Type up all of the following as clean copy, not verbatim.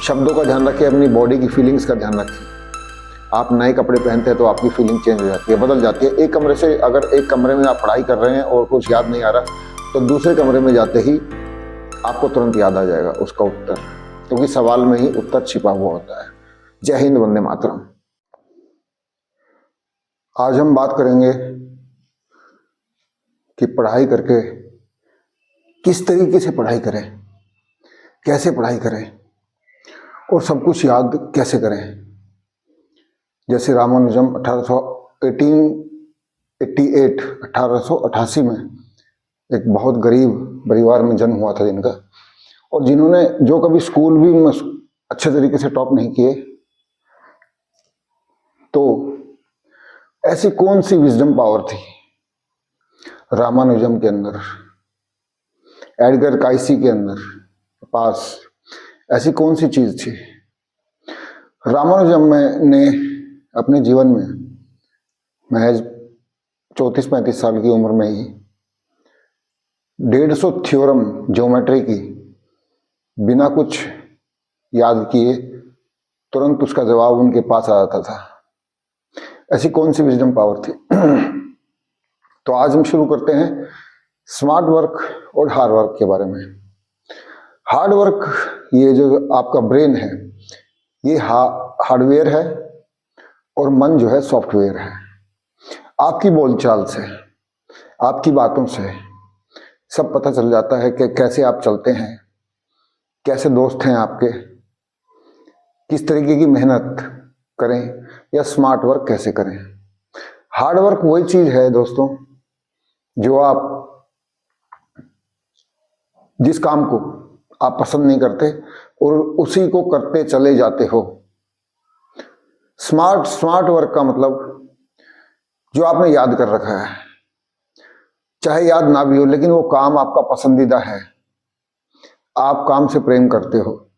शब्दों का ध्यान रखें, अपनी बॉडी की फीलिंग्स का ध्यान रखें। आप नए कपड़े पहनते हैं तो आपकी फीलिंग चेंज हो जाती है, बदल जाती है। एक कमरे से अगर एक कमरे में आप पढ़ाई कर रहे हैं और कुछ याद नहीं आ रहा तो दूसरे कमरे में जाते ही आपको तुरंत याद आ जाएगा उसका उत्तर, क्योंकि सवाल में ही उत्तर छिपा हुआ होता है। जय हिंद, वंदे मातरम। आज हम बात करेंगे कि पढ़ाई करके किस तरीके से पढ़ाई करें, कैसे पढ़ाई करें और सब कुछ याद कैसे करें। जैसे रामानुजम 1888 में एक बहुत गरीब परिवार में जन्म हुआ था जिनका, और जिन्होंने जो कभी स्कूल भी अच्छे तरीके से टॉप नहीं किए, तो ऐसी कौन सी विजडम पावर थी रामानुजम के अंदर, एडगर काइसी के अंदर पास, ऐसी कौन सी चीज थी। रामानुजम ने अपने जीवन में महज 34-35 साल की उम्र में ही 150 थ्योरम ज्योमेट्री की बिना कुछ याद किए तुरंत उसका जवाब उनके पास आ जाता था। ऐसी कौन सी विजडम पावर थी। तो आज हम शुरू करते हैं स्मार्ट वर्क और हार्ड वर्क के बारे में। हार्ड वर्क, ये जो आपका ब्रेन है ये हार्डवेयर है और मन जो है सॉफ्टवेयर है। आपकी बोलचाल से, आपकी बातों से सब पता चल जाता है कि कैसे आप चलते हैं, कैसे दोस्त हैं आपके, किस तरीके की मेहनत करें या स्मार्ट वर्क कैसे करें। हार्ड वर्क वही चीज है दोस्तों जो आप जिस काम को आप पसंद नहीं करते और उसी को करते चले जाते हो। स्मार्ट वर्क का मतलब जो आपने याद कर रखा है, चाहे याद ना भी हो लेकिन वो काम आपका पसंदीदा है, आप काम से प्रेम करते हो।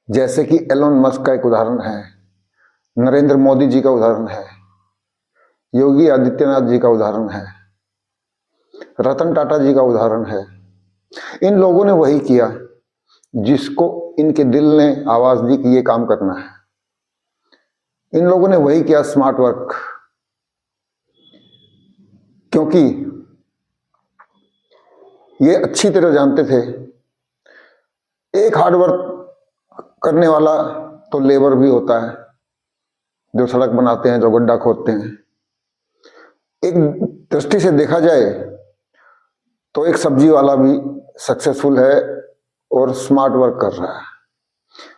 जैसे कि एलोन मस्क का एक उदाहरण है, नरेंद्र मोदी जी का उदाहरण है, योगी आदित्यनाथ जी का उदाहरण है, रतन टाटा जी का उदाहरण है। इन लोगों ने वही किया जिसको इनके दिल ने आवाज दी कि ये काम करना है। इन लोगों ने वही किया स्मार्ट वर्क, क्योंकि ये अच्छी तरह जानते थे एक हार्ड वर्क करने वाला तो लेबर भी होता है, जो सड़क बनाते हैं, जो गड्ढा खोदते हैं। एक दृष्टि से देखा जाए तो एक सब्जी वाला भी सक्सेसफुल है और स्मार्ट वर्क कर रहा है,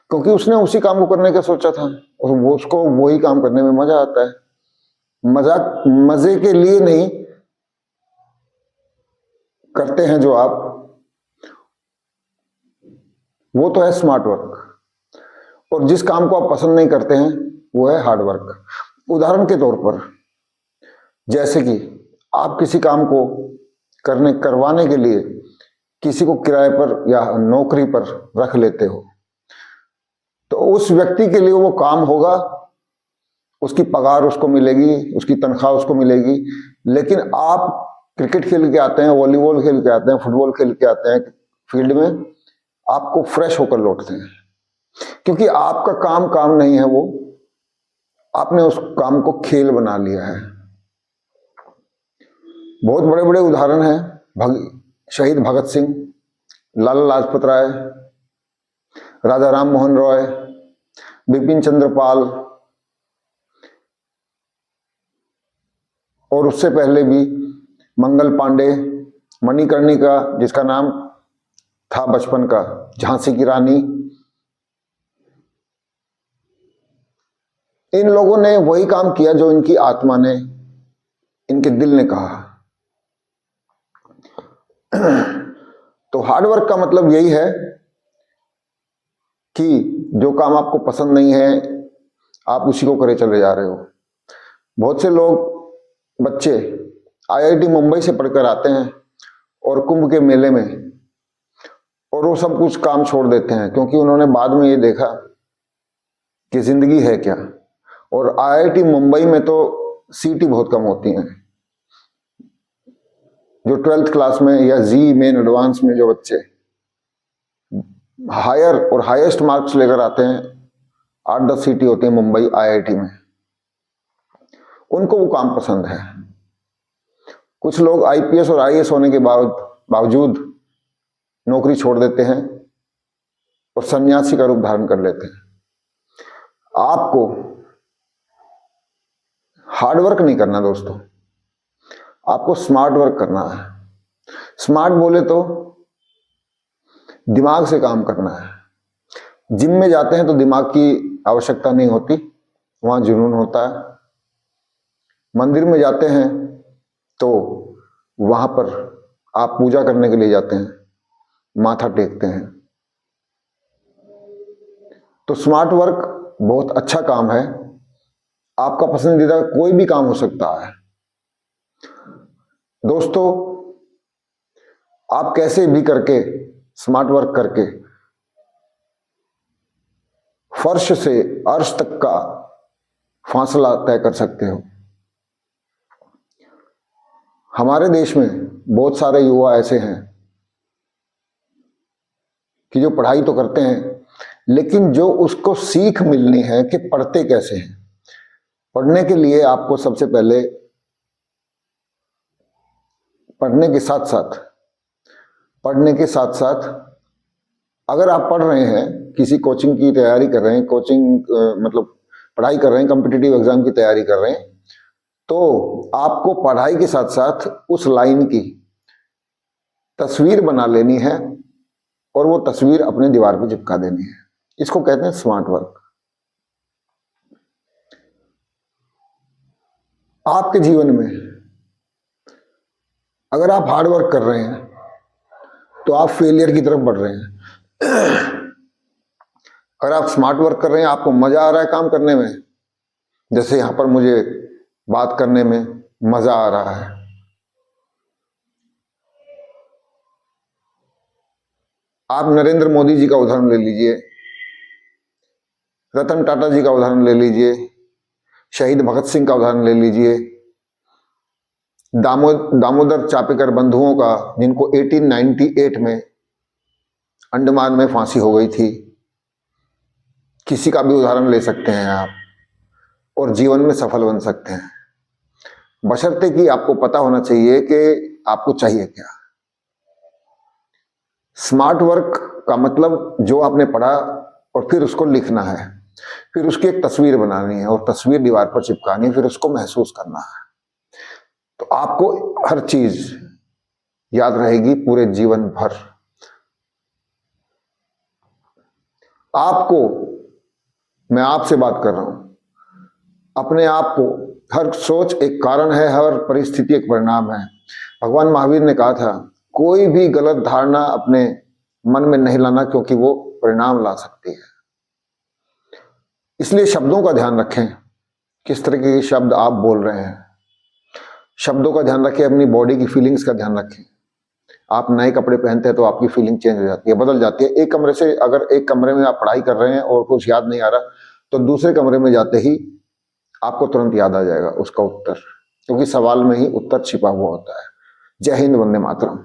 क्योंकि उसने उसी काम को करने का सोचा था और वो उसको वही काम करने में मजा आता है। मजे के लिए नहीं करते हैं जो आप, वो तो है स्मार्ट वर्क। और जिस काम को आप पसंद नहीं करते हैं वो है हार्ड वर्क। उदाहरण के तौर पर, जैसे कि आप किसी काम को करवाने के लिए किसी को किराए पर या नौकरी पर रख लेते हो, तो उस व्यक्ति के लिए वो काम होगा, उसकी पगार उसको मिलेगी, उसकी तनख्वाह उसको मिलेगी। लेकिन आप क्रिकेट खेल के आते हैं, वॉलीबॉल खेल के आते हैं, फुटबॉल खेल के आते हैं फील्ड में, आपको फ्रेश होकर लौटते हैं, क्योंकि आपका काम नहीं है, वो आपने उस काम को खेल बना लिया है। बहुत बड़े बड़े उदाहरण हैं, शहीद भगत सिंह, लाला लाजपत राय, राजा राम मोहन रॉय, बिपिन चंद्र पाल, और उससे पहले भी मंगल पांडे, मणिकर्णिका जिसका नाम था बचपन का झांसी की रानी। इन लोगों ने वही काम किया जो इनकी आत्मा ने, इनके दिल ने कहा। तो हार्ड वर्क का मतलब यही है कि जो काम आपको पसंद नहीं है आप उसी को करे चले जा रहे हो। बहुत से लोग, बच्चे आईआईटी मुंबई से पढ़कर आते हैं और कुंभ के मेले में, और वो सब कुछ काम छोड़ देते हैं क्योंकि उन्होंने बाद में ये देखा कि जिंदगी है क्या। और आईआईटी मुंबई में तो सीटें बहुत कम होती हैं। जो 12th क्लास में या जी मेन एडवांस में जो बच्चे हायर और हाईएस्ट मार्क्स लेकर आते हैं, 8-10 सीटी होते हैं मुंबई आईआईटी में, उनको वो काम पसंद है। कुछ लोग आईपीएस और आईएएस होने के बावजूद नौकरी छोड़ देते हैं और सन्यासी का रूप धारण कर लेते हैं। आपको हार्ड वर्क नहीं करना दोस्तों, आपको स्मार्ट वर्क करना है। स्मार्ट बोले तो दिमाग से काम करना है। जिम में जाते हैं तो दिमाग की आवश्यकता नहीं होती, वहां जुनून होता है। मंदिर में जाते हैं तो वहां पर आप पूजा करने के लिए जाते हैं, माथा टेकते हैं। तो स्मार्ट वर्क बहुत अच्छा काम है, आपका पसंदीदा कोई भी काम हो सकता है। दोस्तों, आप कैसे भी करके स्मार्ट वर्क करके फर्श से अर्श तक का फासला तय कर सकते हो। हमारे देश में बहुत सारे युवा ऐसे हैं कि जो पढ़ाई तो करते हैं, लेकिन जो उसको सीख मिलनी है कि पढ़ते कैसे हैं। पढ़ने के लिए आपको सबसे पहले पढ़ने के साथ साथ अगर आप पढ़ रहे हैं, किसी कोचिंग की तैयारी कर रहे हैं, मतलब पढ़ाई कर रहे हैं, कॉम्पिटिटिव एग्जाम की तैयारी कर रहे हैं, तो आपको पढ़ाई के साथ साथ उस लाइन की तस्वीर बना लेनी है और वो तस्वीर अपने दीवार पे चिपका देनी है। इसको कहते हैं स्मार्ट वर्क। आपके जीवन में अगर आप हार्ड वर्क कर रहे हैं तो आप फेलियर की तरफ बढ़ रहे हैं। अगर आप स्मार्ट वर्क कर रहे हैं, आपको मजा आ रहा है काम करने में, जैसे यहां पर मुझे बात करने में मजा आ रहा है, आप नरेंद्र मोदी जी का उदाहरण ले लीजिए, रतन टाटा जी का उदाहरण ले लीजिए, शहीद भगत सिंह का उदाहरण ले लीजिए, दामोदर चापेकर बंधुओं का, जिनको 1898 में अंडमान में फांसी हो गई थी, किसी का भी उदाहरण ले सकते हैं आप और जीवन में सफल बन सकते हैं, बशर्ते कि आपको पता होना चाहिए कि आपको चाहिए क्या। स्मार्ट वर्क का मतलब जो आपने पढ़ा और फिर उसको लिखना है, फिर उसकी एक तस्वीर बनानी है और तस्वीर दीवार पर चिपकानी है, फिर उसको महसूस करना है। तो आपको हर चीज याद रहेगी पूरे जीवन भर। आपको, मैं आपसे बात कर रहा हूं, अपने आप को, हर सोच एक कारण है, हर परिस्थिति एक परिणाम है। भगवान महावीर ने कहा था, कोई भी गलत धारणा अपने मन में नहीं लाना, क्योंकि वो परिणाम ला सकती है। इसलिए शब्दों का ध्यान रखें, किस तरह के शब्द आप बोल रहे हैं। शब्दों का ध्यान रखें, अपनी बॉडी की फीलिंग्स का ध्यान रखें। आप नए कपड़े पहनते हैं तो आपकी फीलिंग चेंज हो जाती है, बदल जाती है। एक कमरे से, अगर एक कमरे में आप पढ़ाई कर रहे हैं और कुछ याद नहीं आ रहा, तो दूसरे कमरे में जाते ही आपको तुरंत याद आ जाएगा उसका उत्तर, क्योंकि सवाल में ही उत्तर छिपा हुआ होता है। जय हिंद, वंदे मातरम।